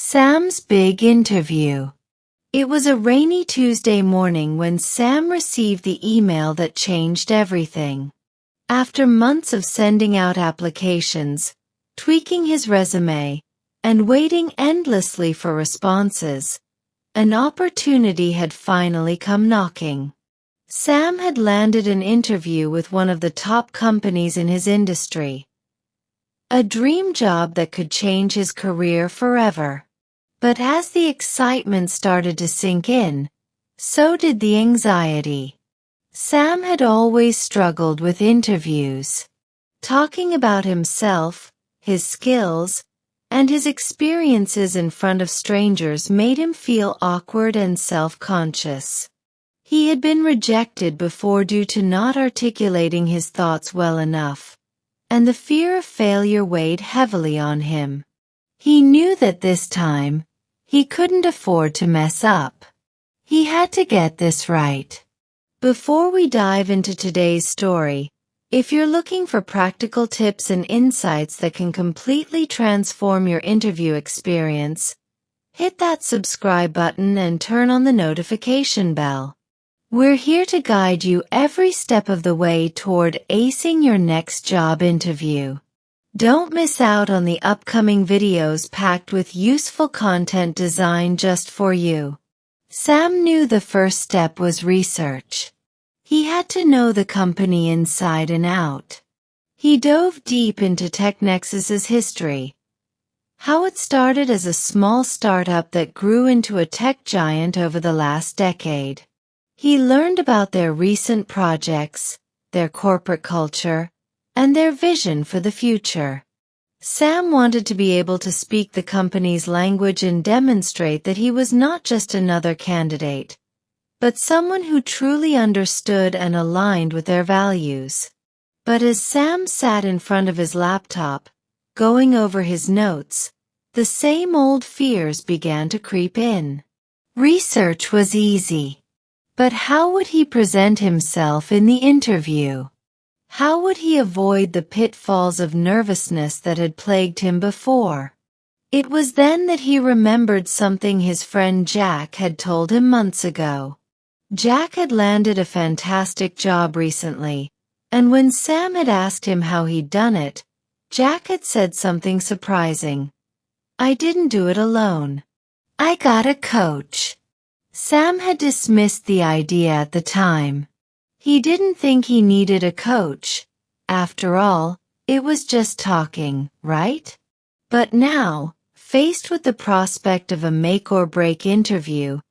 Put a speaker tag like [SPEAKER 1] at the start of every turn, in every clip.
[SPEAKER 1] Sam's big interview. It was a rainy Tuesday morning when Sam received the email that changed everything. After months of sending out applications, tweaking his resume, and waiting endlessly for responses, an opportunity had finally come knocking. Sam had landed an interview with one of the top companies in his industry. A dream job that could change his career forever. But as the excitement started to sink in, so did the anxiety. Sam had always struggled with interviews. Talking about himself, his skills, and his experiences in front of strangers made him feel awkward and self-conscious. He had been rejected before due to not articulating his thoughts well enough, and the fear of failure weighed heavily on him. He knew that this time, he couldn't afford to mess up. He had to get this right. Before we dive into today's story, if you're looking for practical tips and insights that can completely transform your interview experience, hit that subscribe button and turn on the notification bell. We're here to guide you every step of the way toward acing your next job interview. Don't miss out on the upcoming videos packed with useful content designed just for you. Sam knew the first step was research. He had to know the company inside and out. He dove deep into TechNexus's history, how it started as a small startup that grew into a tech giant over the last decade. He learned about their recent projects, their corporate culture, and their vision for the future. Sam wanted to be able to speak the company's language and demonstrate that he was not just another candidate, but someone who truly understood and aligned with their values. But as Sam sat in front of his laptop, going over his notes, the same old fears began to creep in. Research was easy. But how would he present himself in the interview? How would he avoid the pitfalls of nervousness that had plagued him before? It was then that he remembered something his friend Jack had told him months ago. Jack had landed a fantastic job recently, and when Sam had asked him how he'd done it, Jack had said something surprising. "I didn't do it alone. I got a coach." Sam had dismissed the idea at the time. He didn't think he needed a coach. After all, it was just talking, right? But now, faced with the prospect of a make-or-break interview,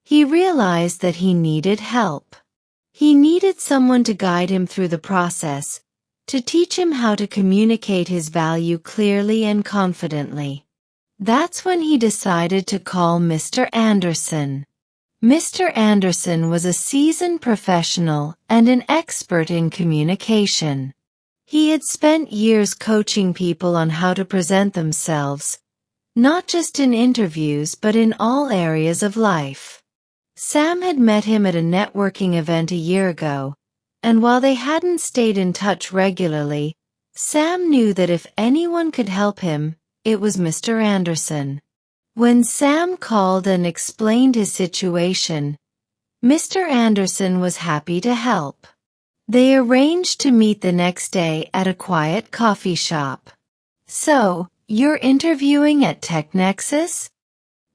[SPEAKER 1] he realized that he needed help. He needed someone to guide him through the process, to teach him how to communicate his value clearly and confidently. That's when he decided to call Mr. Anderson. Mr. Anderson was a seasoned professional and an expert in communication. He had spent years coaching people on how to present themselves, not just in interviews but in all areas of life. Sam had met him at a networking event a year ago, and while they hadn't stayed in touch regularly, Sam knew that if anyone could help him, it was Mr. Anderson. When Sam called and explained his situation, Mr. Anderson was happy to help. They arranged to meet the next day at a quiet coffee shop. "So, you're interviewing at TechNexus?"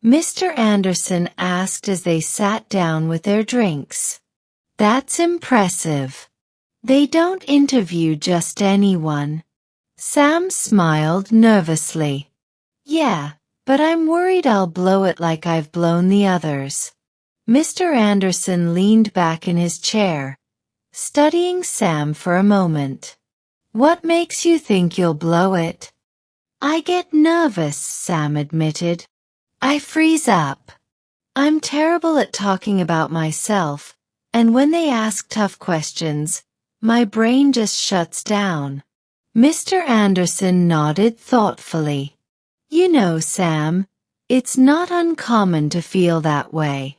[SPEAKER 1] Mr. Anderson asked as they sat down with their drinks. "That's impressive. They don't interview just anyone." Sam smiled nervously. "Yeah. But I'm worried I'll blow it like I've blown the others." Mr. Anderson leaned back in his chair, studying Sam for a moment. "What makes you think you'll blow it?" "I get nervous," Sam admitted. "I freeze up. I'm terrible at talking about myself, and when they ask tough questions, my brain just shuts down." Mr. Anderson nodded thoughtfully. "You know, Sam, it's not uncommon to feel that way.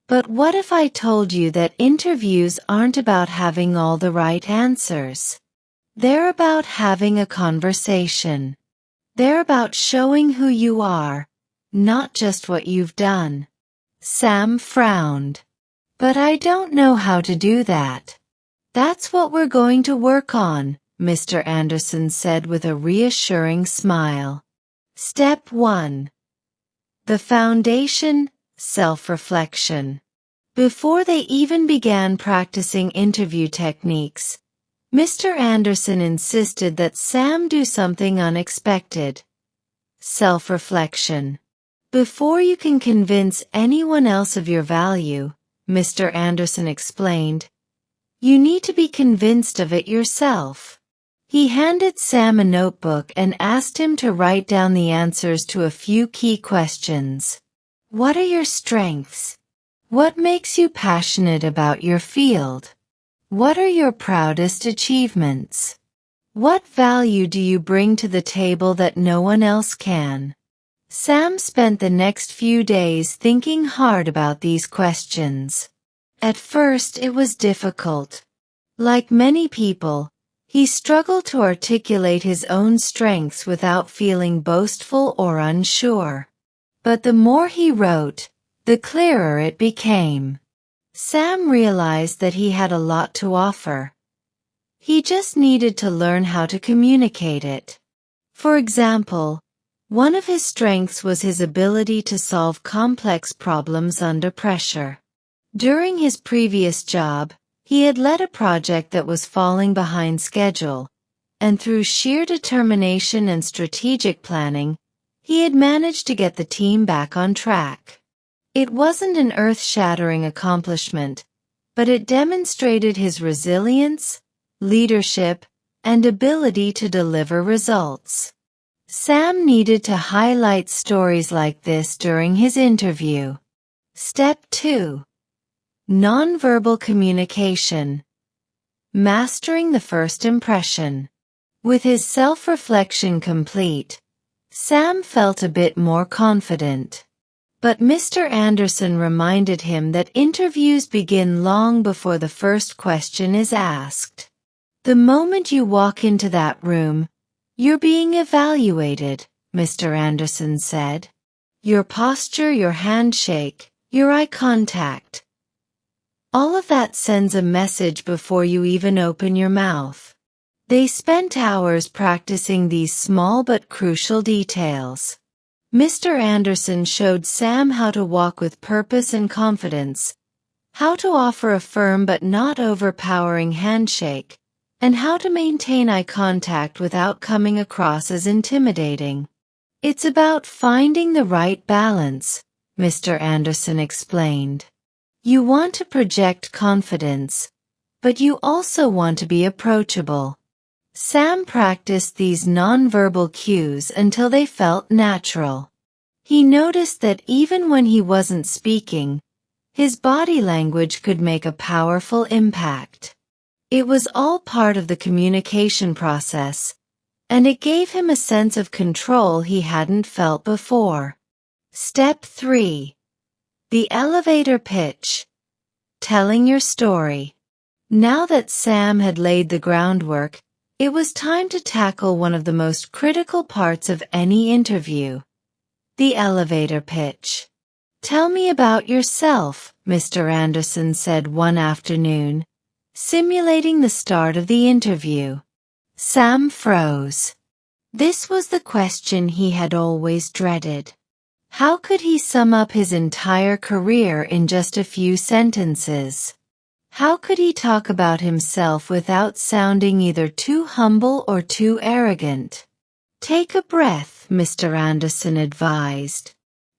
[SPEAKER 1] But what if I told you that interviews aren't about having all the right answers? They're about having a conversation. They're about showing who you are, not just what you've done. Sam frowned. But I don't know how to do that. That's what we're going to work on, Mr. Anderson said with a reassuring smile. Step 1. The foundation, self-reflection. Before they even began practicing interview techniques, Mr. Anderson insisted that Sam do something unexpected. Self-reflection. Before you can convince anyone else of your value, Mr. Anderson explained, you need to be convinced of it yourself. He handed Sam a notebook and asked him to write down the answers to a few key questions. What are your strengths? What makes you passionate about your field? What are your proudest achievements? What value do you bring to the table that no one else can? Sam spent the next few days thinking hard about these questions. At first it was difficult. Like many people, he struggled to articulate his own strengths without feeling boastful or unsure. But the more he wrote, the clearer it became. Sam realized that he had a lot to offer. He just needed to learn how to communicate it. For example, one of his strengths was his ability to solve complex problems under pressure. During his previous job, he had led a project that was falling behind schedule, and through sheer determination and strategic planning, he had managed to get the team back on track. It wasn't an earth-shattering accomplishment, but it demonstrated his resilience, leadership, and ability to deliver results. Sam needed to highlight stories like this during his interview. Step 2. Nonverbal communication. Mastering the first impression. With his self-reflection complete, Sam felt a bit more confident. But Mr. Anderson reminded him that interviews begin long before the first question is asked. The moment you walk into that room, you're being evaluated, Mr. Anderson said. Your posture, your handshake, your eye contact. All of that sends a message before you even open your mouth. They spent hours practicing these small but crucial details. Mr. Anderson showed Sam how to walk with purpose and confidence, how to offer a firm but not overpowering handshake, and how to maintain eye contact without coming across as intimidating. It's about finding the right balance, Mr. Anderson explained. You want to project confidence, but you also want to be approachable. Sam practiced these nonverbal cues until they felt natural. He noticed that even when he wasn't speaking, his body language could make a powerful impact. It was all part of the communication process, and it gave him a sense of control he hadn't felt before. Step 3. The elevator pitch. Telling your story. Now that Sam had laid the groundwork, it was time to tackle one of the most critical parts of any interview. The elevator pitch. Tell me about yourself, Mr. Anderson said one afternoon, simulating the start of the interview. Sam froze. This was the question he had always dreaded. How could he sum up his entire career in just a few sentences? How could he talk about himself without sounding either too humble or too arrogant? Take a breath, Mr. Anderson advised.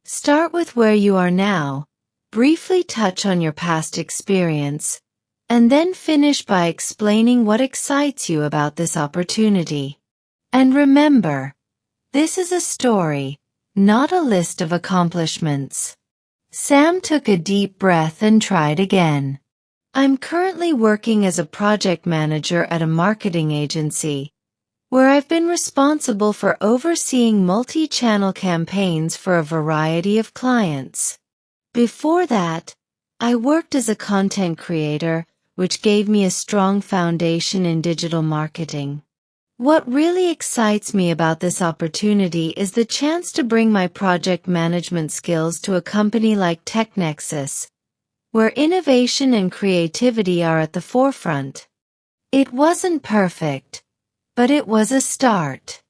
[SPEAKER 1] Start with where you are now, briefly touch on your past experience, and then finish by explaining what excites you about this opportunity. And remember, this is a story, not a list of accomplishments. Sam took a deep breath and tried again. I'm currently working as a project manager at a marketing agency, where I've been responsible for overseeing multi-channel campaigns for a variety of clients. Before that, I worked as a content creator, which gave me a strong foundation in digital marketing. What really excites me about this opportunity is the chance to bring my project management skills to a company like TechNexus, where innovation and creativity are at the forefront. It wasn't perfect, but it was a start.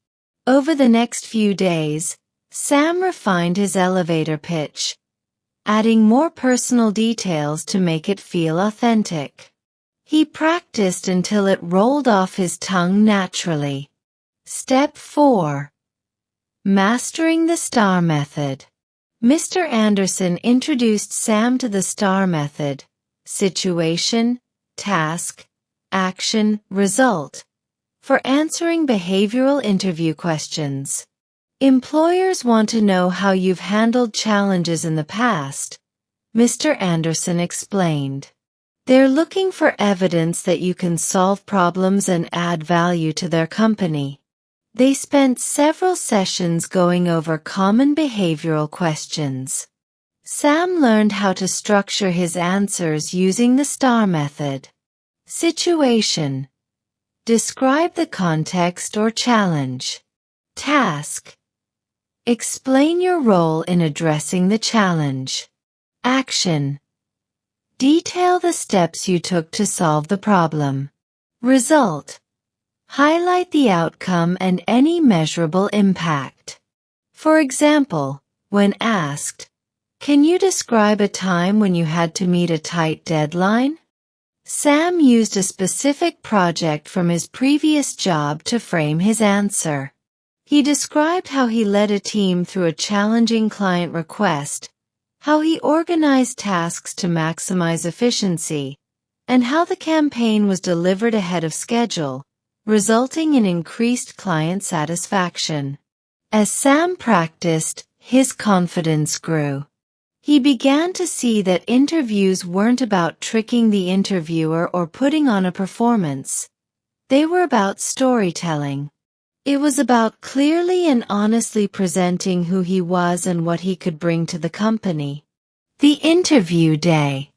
[SPEAKER 1] Over the next few days, Sam refined his elevator pitch, adding more personal details to make it feel authentic. He practiced until it rolled off his tongue naturally. Step 4. Mastering the STAR method. Mr. Anderson introduced Sam to the STAR method: situation, task, action, result, for answering behavioral interview questions. Employers want to know how you've handled challenges in the past, Mr. Anderson explained. They're looking for evidence that you can solve problems and add value to their company. They spent several sessions going over common behavioral questions. Sam learned how to structure his answers using the STAR method. Situation. Describe the context or challenge. Task. Explain your role in addressing the challenge. Action. Detail the steps you took to solve the problem. Result. Highlight the outcome and any measurable impact. For example, when asked, "Can you describe a time when you had to meet a tight deadline?" Sam used a specific project from his previous job to frame his answer. He described how he led a team through a challenging client request, how he organized tasks to maximize efficiency, and how the campaign was delivered ahead of schedule, resulting in increased client satisfaction. As Sam practiced, his confidence grew. He began to see that interviews weren't about tricking the interviewer or putting on a performance. They were about storytelling. It was about clearly and honestly presenting who he was and what he could bring to the company. The interview day.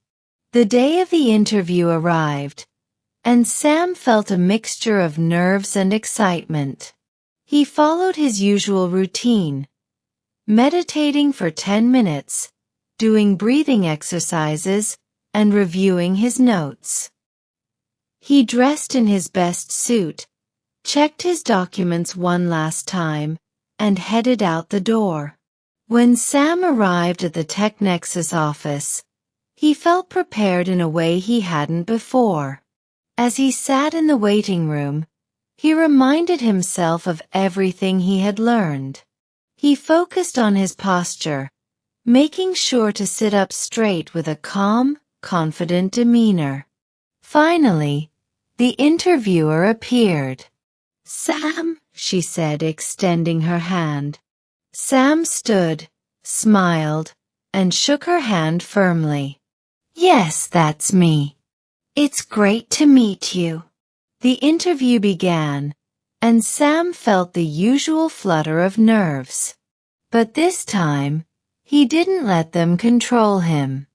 [SPEAKER 1] The day of the interview arrived, and Sam felt a mixture of nerves and excitement. He followed his usual routine, meditating for 10 minutes, doing breathing exercises, and reviewing his notes. He dressed in his best suit, checked his documents one last time, and headed out the door. When Sam arrived at the TechNexus office, he felt prepared in a way he hadn't before. As he sat in the waiting room, he reminded himself of everything he had learned. He focused on his posture, making sure to sit up straight with a calm, confident demeanor. Finally, the interviewer appeared. "Sam," she said, extending her hand. Sam stood, smiled, and shook her hand firmly. "Yes, that's me. It's great to meet you." The interview began, and Sam felt the usual flutter of nerves. But this time, he didn't let them control him.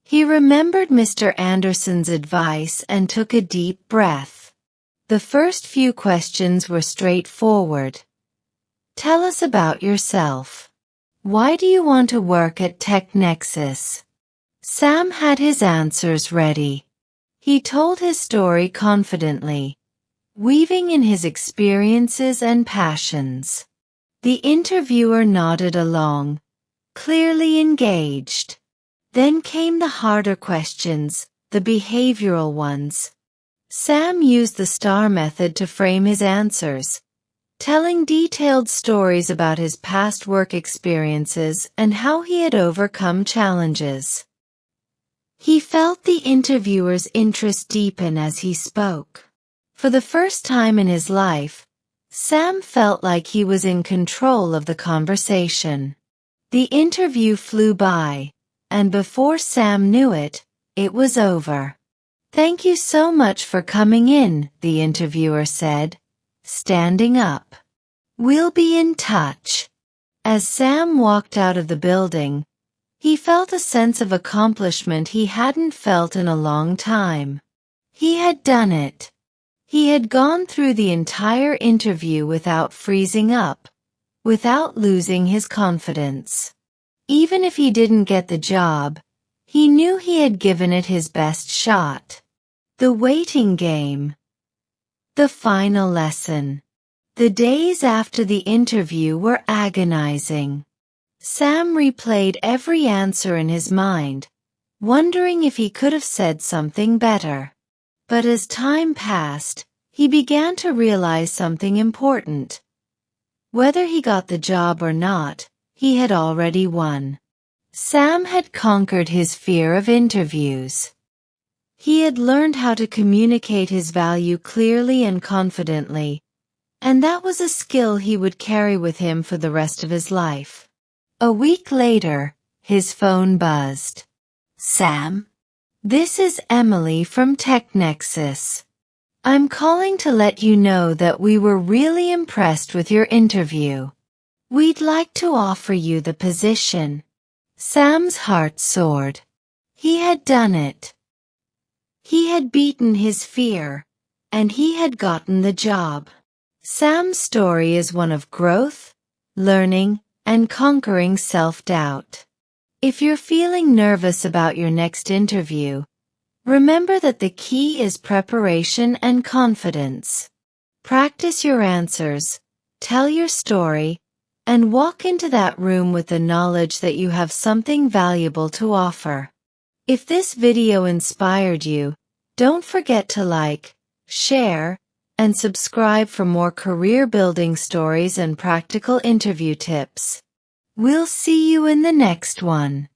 [SPEAKER 1] He remembered Mr. Anderson's advice and took a deep breath. The first few questions were straightforward. "Tell us about yourself. Why do you want to work at TechNexus?" Sam had his answers ready. He told his story confidently, weaving in his experiences and passions. The interviewer nodded along, clearly engaged. Then came the harder questions, the behavioral ones. Sam used the STAR method to frame his answers, telling detailed stories about his past work experiences and how he had overcome challenges. He felt the interviewer's interest deepen as he spoke. For the first time in his life, Sam felt like he was in control of the conversation. The interview flew by, and before Sam knew it, it was over. "Thank you so much for coming in," the interviewer said, standing up. "We'll be in touch." As Sam walked out of the building, he felt a sense of accomplishment he hadn't felt in a long time. He had done it. He had gone through the entire interview without freezing up, without losing his confidence. Even if he didn't get the job, he knew he had given it his best shot. The waiting game. The final lesson. The days after the interview were agonizing. Sam replayed every answer in his mind, wondering if he could have said something better. But as time passed, he began to realize something important. Whether he got the job or not, he had already won. Sam had conquered his fear of interviews. He had learned how to communicate his value clearly and confidently, and that was a skill he would carry with him for the rest of his life. A week later, his phone buzzed. "Sam? This is Emily from TechNexus. I'm calling to let you know that we were really impressed with your interview. We'd like to offer you the position." Sam's heart soared. He had done it. He had beaten his fear, and he had gotten the job. Sam's story is one of growth, learning, and conquering self-doubt. If you're feeling nervous about your next interview, remember that the key is preparation and confidence. Practice your answers, tell your story, and walk into that room with the knowledge that you have something valuable to offer. If this video inspired you, don't forget to like, share, and subscribe for more career-building stories and practical interview tips. We'll see you in the next one.